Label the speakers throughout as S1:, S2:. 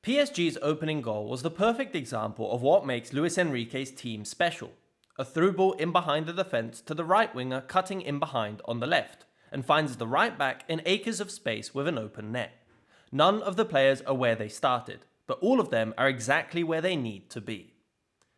S1: PSG's opening goal was the perfect example of what makes Luis Enrique's team special. A through ball in behind the defence to the right winger cutting in behind on the left, and finds the right back in acres of space with an open net. None of the players are where they started, but all of them are exactly where they need to be.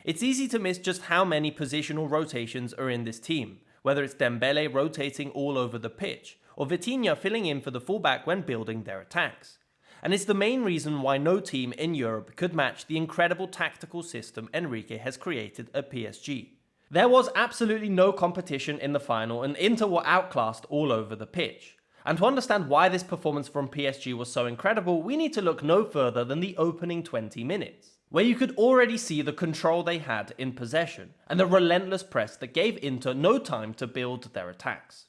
S1: It's easy to miss just how many positional rotations are in this team, whether it's Dembele rotating all over the pitch, or Vitinha filling in for the fullback when building their attacks. And it's the main reason why no team in Europe could match the incredible tactical system Enrique has created at PSG. There was absolutely no competition in the final, and Inter were outclassed all over the pitch. And to understand why this performance from PSG was so incredible, we need to look no further than the opening 20 minutes, where you could already see the control they had in possession, and the relentless press that gave Inter no time to build their attacks.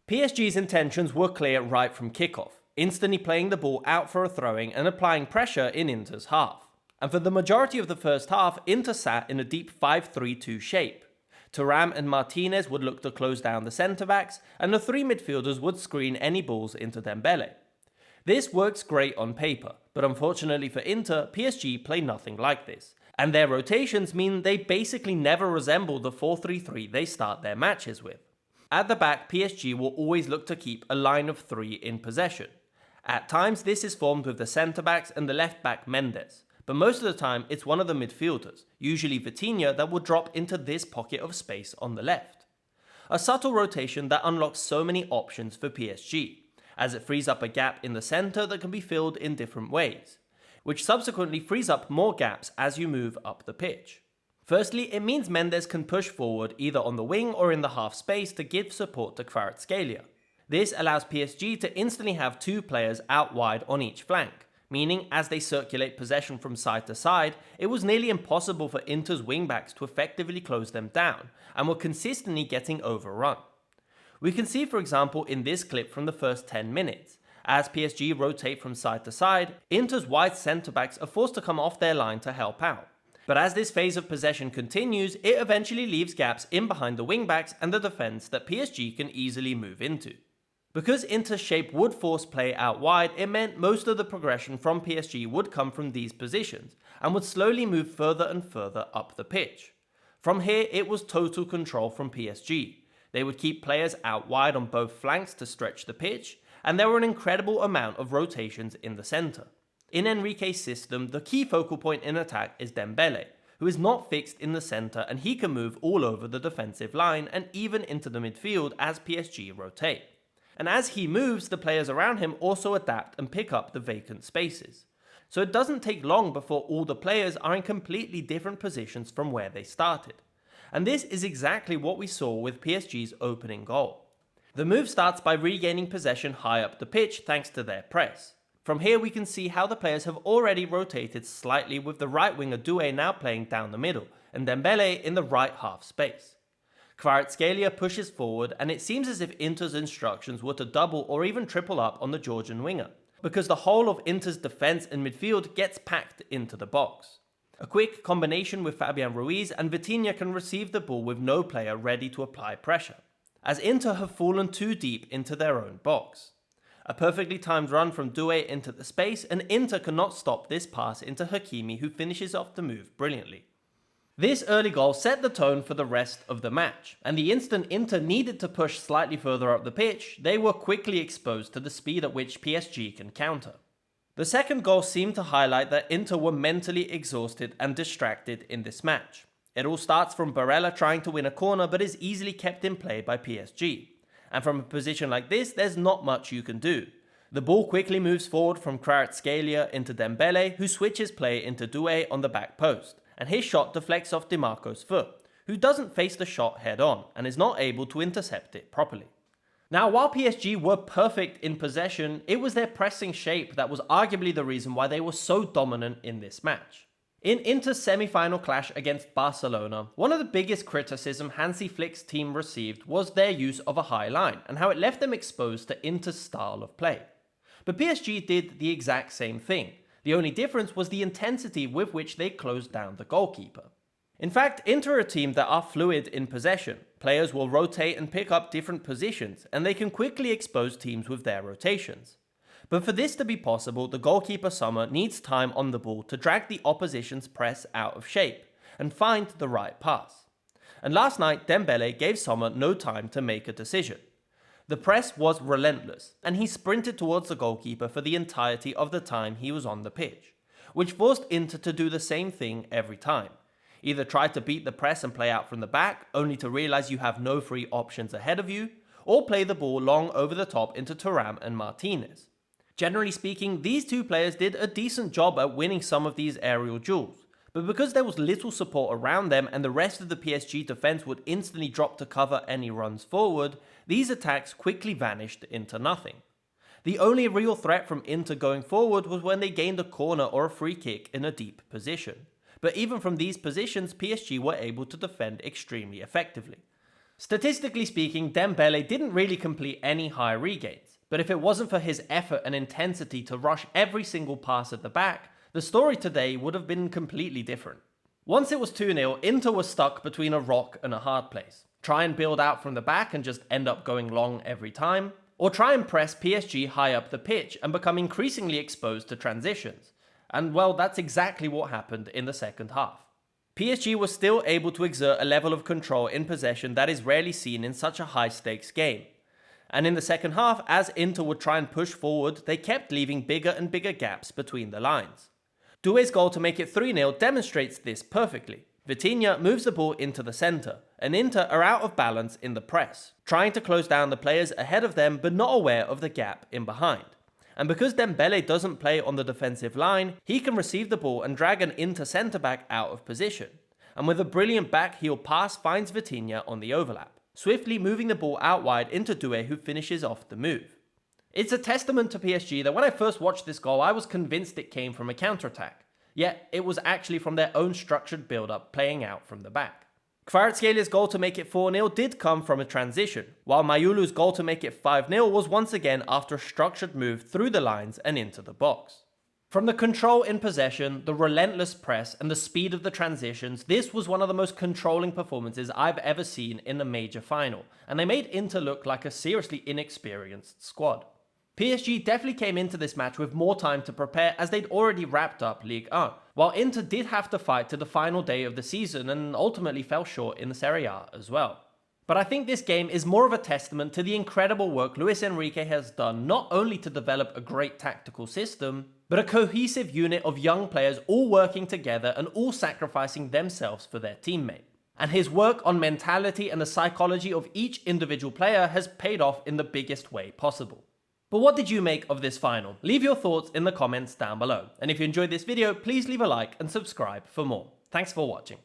S1: PSG's intentions were clear right from kickoff, instantly playing the ball out for a throwing and applying pressure in Inter's half. And for the majority of the first half, Inter sat in a deep 5-3-2 shape. Thuram and Martinez would look to close down the centre-backs, and the three midfielders would screen any balls into Dembele. This works great on paper, but unfortunately for Inter, PSG play nothing like this, and their rotations mean they basically never resemble the 4-3-3 they start their matches with. At the back, PSG will always look to keep a line of three in possession. At times, this is formed with the centre-backs and the left-back Mendes, but most of the time it's one of the midfielders, usually Vitinha, that will drop into this pocket of space on the left. A subtle rotation that unlocks so many options for PSG, as it frees up a gap in the centre that can be filled in different ways, which subsequently frees up more gaps as you move up the pitch. Firstly, it means Mendes can push forward either on the wing or in the half space to give support to Kvaratskhelia. This allows PSG to instantly have two players out wide on each flank, meaning as they circulate possession from side to side, it was nearly impossible for Inter's wingbacks to effectively close them down, and were consistently getting overrun. We can see, for example, in this clip from the first 10 minutes, as PSG rotate from side to side, Inter's wide centre-backs are forced to come off their line to help out. But as this phase of possession continues, it eventually leaves gaps in behind the wingbacks and the defence that PSG can easily move into. Because Inter's shape would force play out wide, it meant most of the progression from PSG would come from these positions, and would slowly move further and further up the pitch. From here, it was total control from PSG. They would keep players out wide on both flanks to stretch the pitch, and there were an incredible amount of rotations in the centre. In Enrique's system, the key focal point in attack is Dembele, who is not fixed in the centre, and he can move all over the defensive line and even into the midfield as PSG rotate. And as he moves, the players around him also adapt and pick up the vacant spaces. So it doesn't take long before all the players are in completely different positions from where they started. And this is exactly what we saw with PSG's opening goal. The move starts by regaining possession high up the pitch thanks to their press. From here we can see how the players have already rotated slightly, with the right winger Doué now playing down the middle, and Dembele in the right half space. Kvaratskhelia pushes forward, and it seems as if Inter's instructions were to double or even triple up on the Georgian winger, because the whole of Inter's defence and midfield gets packed into the box. A quick combination with Fabian Ruiz and Vitinha can receive the ball with no player ready to apply pressure, as Inter have fallen too deep into their own box. A perfectly timed run from Doué into the space, and Inter cannot stop this pass into Hakimi, who finishes off the move brilliantly. This early goal set the tone for the rest of the match, and the instant Inter needed to push slightly further up the pitch, they were quickly exposed to the speed at which PSG can counter. The second goal seemed to highlight that Inter were mentally exhausted and distracted in this match. It all starts from Barella trying to win a corner but is easily kept in play by PSG. And from a position like this, there's not much you can do. The ball quickly moves forward from Kvaratskhelia into Dembele, who switches play into Doué on the back post, and his shot deflects off Dimarco's foot, who doesn't face the shot head on and is not able to intercept it properly. Now, while PSG were perfect in possession, it was their pressing shape that was arguably the reason why they were so dominant in this match. In Inter's semi-final clash against Barcelona, one of the biggest criticism Hansi Flick's team received was their use of a high line and how it left them exposed to Inter's style of play. But PSG did the exact same thing. The only difference was the intensity with which they closed down the goalkeeper. In fact, Inter are a team that are fluid in possession. Players will rotate and pick up different positions, and they can quickly expose teams with their rotations. But for this to be possible, the goalkeeper Sommer needs time on the ball to drag the opposition's press out of shape and find the right pass. And last night, Dembele gave Sommer no time to make a decision. The press was relentless, and he sprinted towards the goalkeeper for the entirety of the time he was on the pitch, which forced Inter to do the same thing every time. Either try to beat the press and play out from the back, only to realize you have no free options ahead of you, or play the ball long over the top into Thuram and Martinez. Generally speaking, these two players did a decent job at winning some of these aerial duels, but because there was little support around them and the rest of the PSG defense would instantly drop to cover any runs forward, these attacks quickly vanished into nothing. The only real threat from Inter going forward was when they gained a corner or a free kick in a deep position. But even from these positions, PSG were able to defend extremely effectively. Statistically speaking, Dembele didn't really complete any high regains, but if it wasn't for his effort and intensity to rush every single pass at the back, the story today would have been completely different. Once it was 2-0, Inter was stuck between a rock and a hard place. Try and build out from the back and just end up going long every time, or try and press PSG high up the pitch and become increasingly exposed to transitions. And well, that's exactly what happened in the second half. PSG was still able to exert a level of control in possession that is rarely seen in such a high-stakes game. And in the second half, as Inter would try and push forward, they kept leaving bigger and bigger gaps between the lines. Doué's goal to make it 3-0 demonstrates this perfectly. Vitinha moves the ball into the centre, and Inter are out of balance in the press, trying to close down the players ahead of them but not aware of the gap in behind. And because Dembele doesn't play on the defensive line, he can receive the ball and drag an Inter centre-back out of position. And with a brilliant backheel pass finds Vitinha on the overlap, swiftly moving the ball out wide into Doué, who finishes off the move. It's a testament to PSG that when I first watched this goal, I was convinced it came from a counter-attack. Yet, it was actually from their own structured build-up playing out from the back. Kvaratskhelia goal to make it 4-0 did come from a transition, while Mayulu's goal to make it 5-0 was once again after a structured move through the lines and into the box. From the control in possession, the relentless press, and the speed of the transitions, this was one of the most controlling performances I've ever seen in a major final, and they made Inter look like a seriously inexperienced squad. PSG definitely came into this match with more time to prepare as they'd already wrapped up Ligue 1, while Inter did have to fight to the final day of the season and ultimately fell short in the Serie A as well. But I think this game is more of a testament to the incredible work Luis Enrique has done not only to develop a great tactical system, but a cohesive unit of young players all working together and all sacrificing themselves for their teammate. And his work on mentality and the psychology of each individual player has paid off in the biggest way possible. But what did you make of this final? Leave your thoughts in the comments down below. And if you enjoyed this video, please leave a like and subscribe for more. Thanks for watching.